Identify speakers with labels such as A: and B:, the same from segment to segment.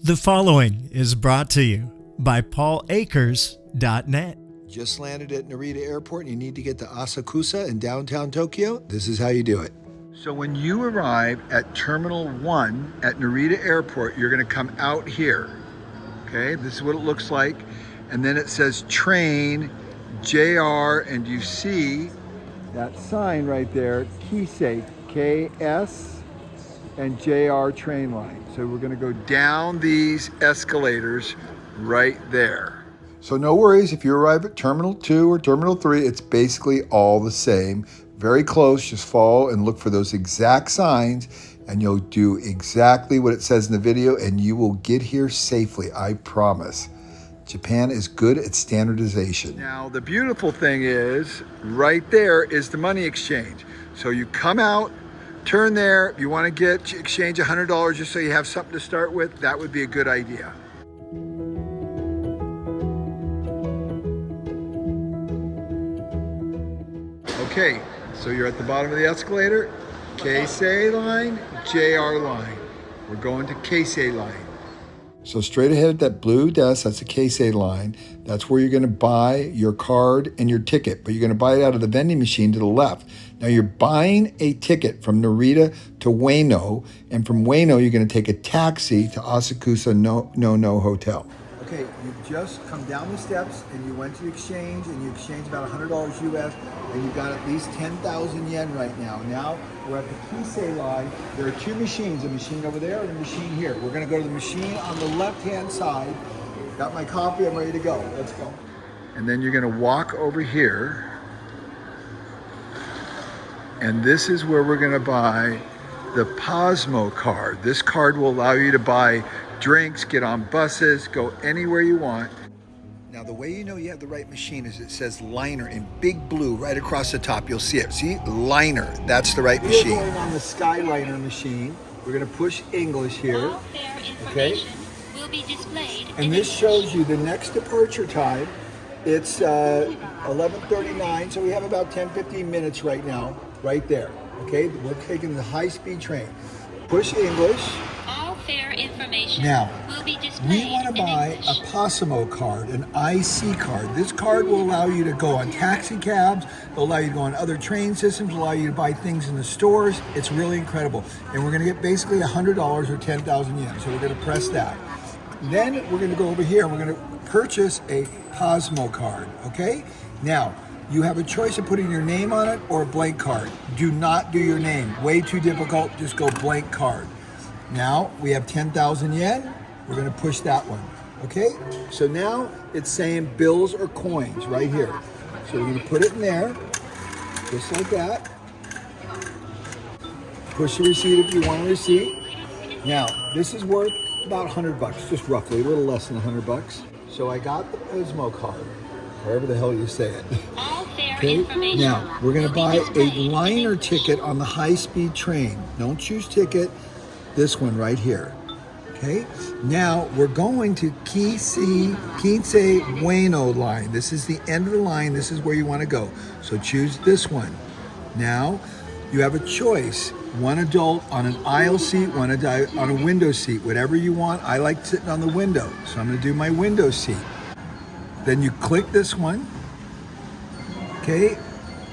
A: The following is brought to you by PaulAkers.net.
B: Just landed at Narita Airport and you need to get to Asakusa in downtown Tokyo? This is how you do it. So when you arrive at Terminal 1 at Narita Airport, you're going to come out here. Okay, this is what it looks like. And then it says train, JR, and you see that sign right there, Keisei, KS and JR train line. So we're going to go down these escalators right there. So no worries if you arrive at Terminal 2 or Terminal 3, it's basically all the same. Very close, just follow and look for those exact signs and you'll do exactly what it says in the video and you will get here safely, I promise. Japan is good at standardization. Now the beautiful thing is, right there is the money exchange. So you come out, turn there, if you want to exchange $100 just so you have something to start with, that would be a good idea. Okay, so you're at the bottom of the escalator, Keisei line, JR line. We're going to Keisei line. So straight ahead at that blue desk, that's the Keisei line. That's where you're going to buy your card and your ticket, but you're going to buy it out of the vending machine to the left. Now you're buying a ticket from Narita to Ueno, and from Ueno you're going to take a taxi to Asakusa no Hotel. Okay, you just come down the steps and you went to the exchange and you exchanged about $100 US and you got at least 10,000 yen right now. Now we're at the Keisei line. There are two machines, a machine over there and a machine here. We're gonna go to the machine on the left-hand side. Got my coffee, I'm ready to go. Let's go. And then you're gonna walk over here. And this is where we're gonna buy the Pasmo card. This card will allow you to buy drinks, get on buses, go anywhere you want. Now the way you know you have the right machine is it says Liner in big blue right across the top. You'll see it. See? Liner. That's the right machine. We're going on the Skyliner machine. We're going to push English here. Okay? Will be displayed. And this shows you the next departure time. It's 11:39, so we have about 10-15 minutes right now, right there. Okay? We're taking the high-speed train. Push English. Now, we want to buy a Pasmo card, an IC card. This card will allow you to go on taxi cabs, it'll allow you to go on other train systems, it'll allow you to buy things in the stores. It's really incredible. And we're going to get basically $100 or 10,000 yen. So we're going to press that. Then we're going to go over here and we're going to purchase a Pasmo card, okay? Now, you have a choice of putting your name on it or a blank card. Do not do your name. Way too difficult. Just go blank card. Now we have 10,000 yen. We're going to push that one. Okay? So now it's saying bills or coins right here. So we're going to put it in there, just like that. Push the receipt if you want a receipt. Now, this is worth about $100, just roughly, a little less than $100. So I got the Pasmo card, however the hell you say it. Okay? Now, we're going to buy a liner ticket on the high-speed train. Don't choose ticket. This one right here. Okay? Now we're going to Keisei Ueno line. This is the end of the line. This is where you want to go. So choose this one. Now you have a choice. One adult on an aisle seat, one adult on a window seat, whatever you want. I like sitting on the window, so I'm going to do my window seat. Then you click this one. Okay?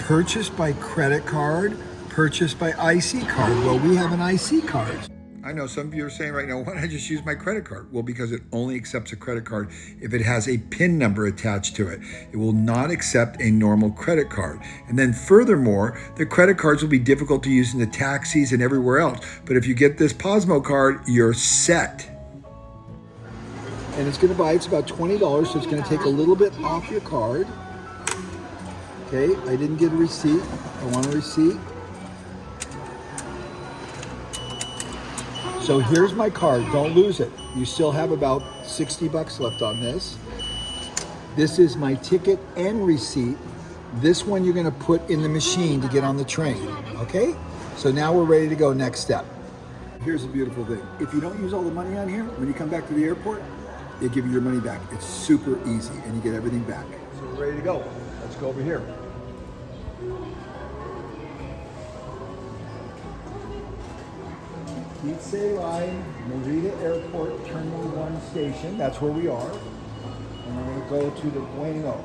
B: Purchase by credit card, purchase by IC card. Well, we have an IC card. I know some of you are saying right now, why don't I just use my credit card? Well, because it only accepts a credit card if it has a PIN number attached to it. It will not accept a normal credit card. And then furthermore, the credit cards will be difficult to use in the taxis and everywhere else. But if you get this Pasmo card, you're set. And it's going to buy, it's about $20, so it's going to take a little bit off your card. Okay, I didn't get a receipt. I want a receipt. So here's my card, don't lose it. You still have about $60 left on this. This is my ticket and receipt. This one you're gonna put in the machine to get on the train, okay? So now we're ready to go next step. Here's the beautiful thing. If you don't use all the money on here, when you come back to the airport, they give you your money back. It's super easy and you get everything back. So we're ready to go. Let's go over here. Keisei Line, Narita Airport, Terminal 1 station. That's where we are. And we're going to go to the Ueno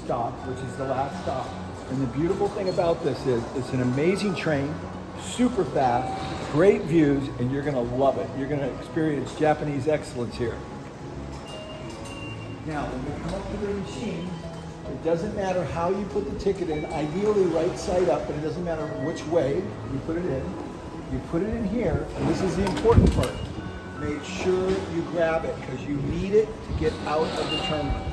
B: stop, which is the last stop. And the beautiful thing about this is it's an amazing train, super fast, great views, and you're going to love it. You're going to experience Japanese excellence here. Now, when we come up to the machine, it doesn't matter how you put the ticket in, ideally right side up, but it doesn't matter which way you put it in. You put it in here, and this is the important part. Make sure you grab it, because you need it to get out of the terminal.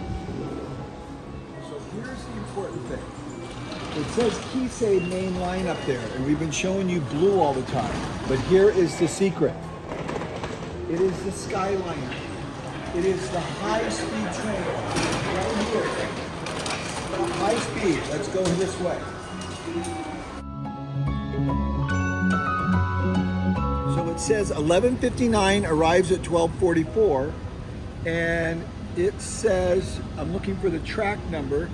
B: So here's the important thing. It says Keisei main line up there, and we've been showing you blue all the time. But here is the secret. It is the Skyliner. It is the high-speed train right here. High speed. Let's go this way. So it says 11:59 arrives at 12:44, and it says, I'm looking for the track number.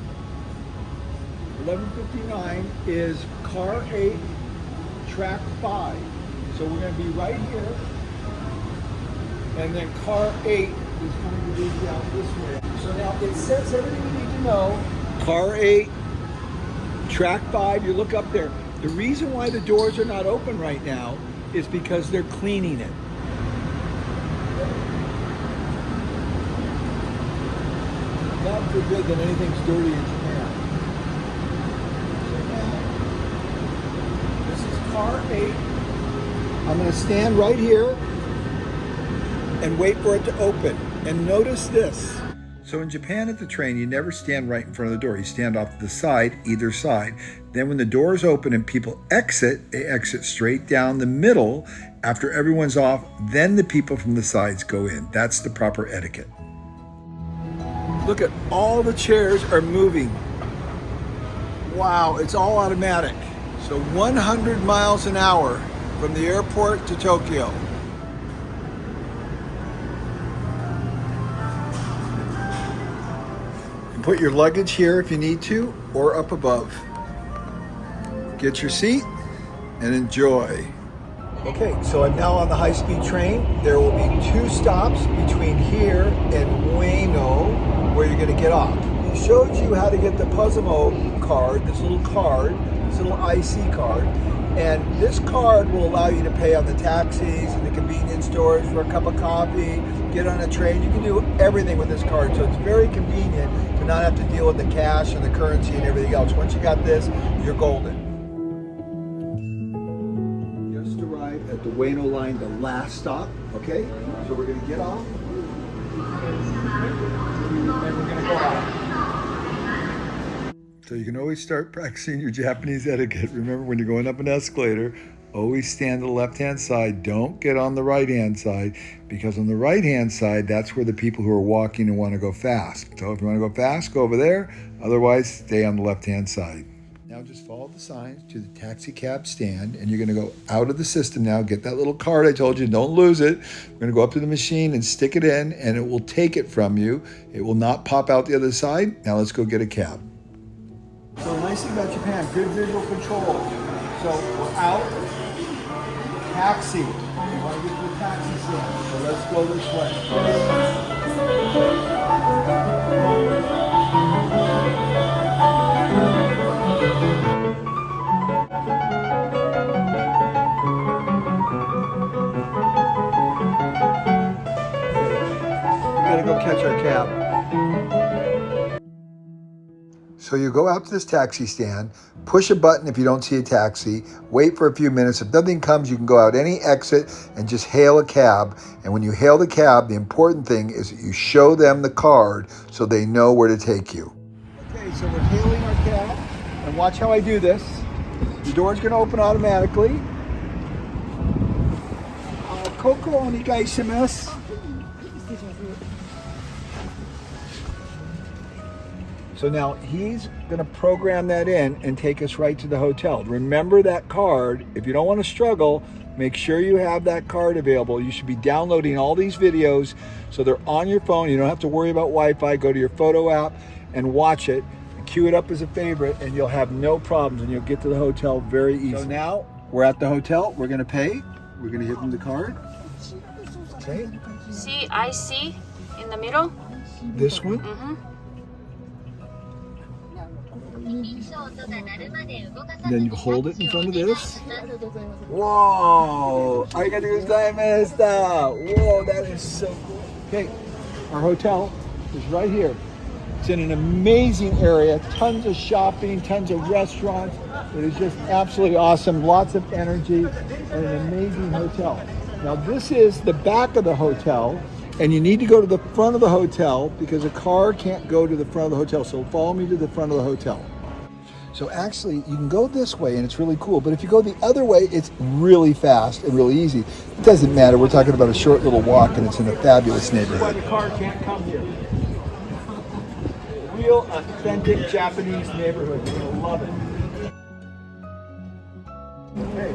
B: 11:59 is car 8, track 5. So we're going to be right here, and then car 8 is going to be down this way. So now it says everything you need to know. Car 8, track 5, you look up there. The reason why the doors are not open right now is because they're cleaning it. God forbid that anything's dirty in Japan. So now, this is car 8. I'm going to stand right here and wait for it to open. And notice this. So in Japan at the train, you never stand right in front of the door. You stand off to the side, either side. Then when the doors open and people exit, they exit straight down the middle. After everyone's off, then the people from the sides go in. That's the proper etiquette. Look at all the chairs are moving. Wow, it's all automatic. So 100 miles an hour from the airport to Tokyo. Put your luggage here if you need to, or up above. Get your seat and enjoy. Okay, so I'm now on the high-speed train. There will be 2 stops between here and Ueno where you're going to get off. We showed you how to get the Pasmo card, this little IC card. And this card will allow you to pay on the taxis and the convenience stores for a cup of coffee, get on a train. You can do everything with this card. So it's very convenient to not have to deal with the cash and the currency and everything else. Once you got this, you're golden. Just arrived at the Ueno line, the last stop. Okay, so we're going to get off. And we're going to go out. So you can always start practicing your Japanese etiquette. Remember, when you're going up an escalator, always stand to the left-hand side. Don't get on the right-hand side, because on the right-hand side, that's where the people who are walking and want to go fast. So if you want to go fast, go over there. Otherwise, stay on the left-hand side. Now just follow the signs to the taxi cab stand, and you're going to go out of the system now. Get that little card I told you, don't lose it. We're going to go up to the machine and stick it in, and it will take it from you. It will not pop out the other side. Now let's go get a cab. So the nice thing about Japan, good visual control. So we're out, taxi. We want to get to the taxi stand. So let's go this way. We gotta go catch our cab. So you go out to this taxi stand, push a button if you don't see a taxi, wait for a few minutes. If nothing comes, you can go out any exit and just hail a cab. And when you hail the cab, the important thing is that you show them the card so they know where to take you. Okay, so we're hailing our cab, and watch how I do this. The door's gonna open automatically. Koko onigai shimasu. So now he's going to program that in and take us right to the hotel. Remember that card. If you don't want to struggle, make sure you have that card available. You should be downloading all these videos so they're on your phone. You don't have to worry about Wi-Fi. Go to your photo app and watch it. Queue it up as a favorite, and you'll have no problems, and you'll get to the hotel very easily. So now we're at the hotel. We're going to pay. We're gonna give them the card. Okay.
C: See, I see in the middle.
B: This one.
C: Mm-hmm.
B: Then you hold it in front of this. Whoa! Arigatou gozaimashita! Whoa, that is so cool. Okay, our hotel is right here. It's in an amazing area, tons of shopping, tons of restaurants. It is just absolutely awesome, lots of energy, and an amazing hotel. Now this is the back of the hotel, and you need to go to the front of the hotel because a car can't go to the front of the hotel. So follow me to the front of the hotel. So actually, you can go this way and it's really cool, but if you go the other way, it's really fast and really easy. It doesn't matter, we're talking about a short little walk and it's in a fabulous neighborhood. The car can't come here. Real authentic Japanese neighborhood, you're gonna love it. Okay,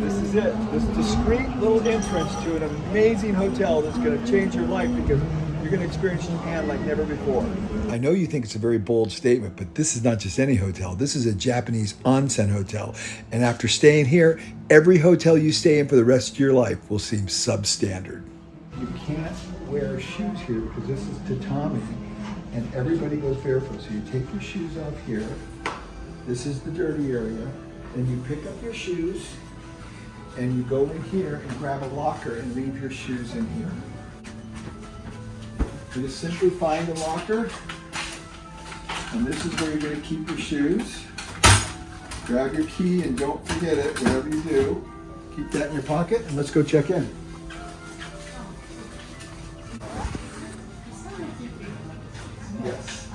B: this is it. This discreet little entrance to an amazing hotel that's gonna change your life because you're gonna experience Japan like never before. I know you think it's a very bold statement, but this is not just any hotel. This is a Japanese onsen hotel. And after staying here, every hotel you stay in for the rest of your life will seem substandard. You can't wear shoes here because this is tatami and everybody goes barefoot. So you take your shoes off here. This is the dirty area. Then you pick up your shoes and you go in here and grab a locker and leave your shoes in here. You just simply find a locker, and this is where you're going to keep your shoes. Grab your key and don't forget it, whatever you do. Keep that in your pocket, and let's go check in. Yes.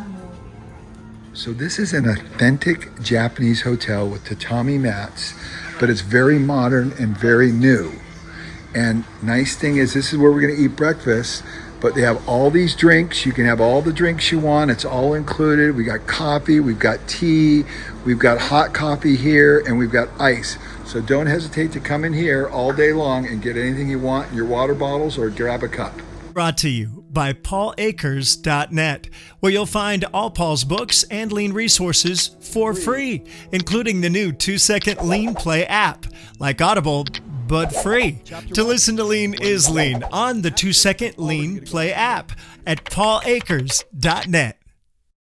B: So this is an authentic Japanese hotel with tatami mats, but it's very modern and very new. And nice thing is this is where we're going to eat breakfast. But they have all these drinks. You can have all the drinks you want. It's all included. We got coffee, we've got tea, we've got hot coffee here, and we've got ice. So don't hesitate to come in here all day long and get anything you want in your water bottles or grab a cup.
A: Brought to you by paulakers.net, where you'll find all Paul's books and lean resources for free, including the new 2-second Lean Play app, like Audible, but free. To listen to Lean is Lean on the 2-second Lean Play app at paulakers.net.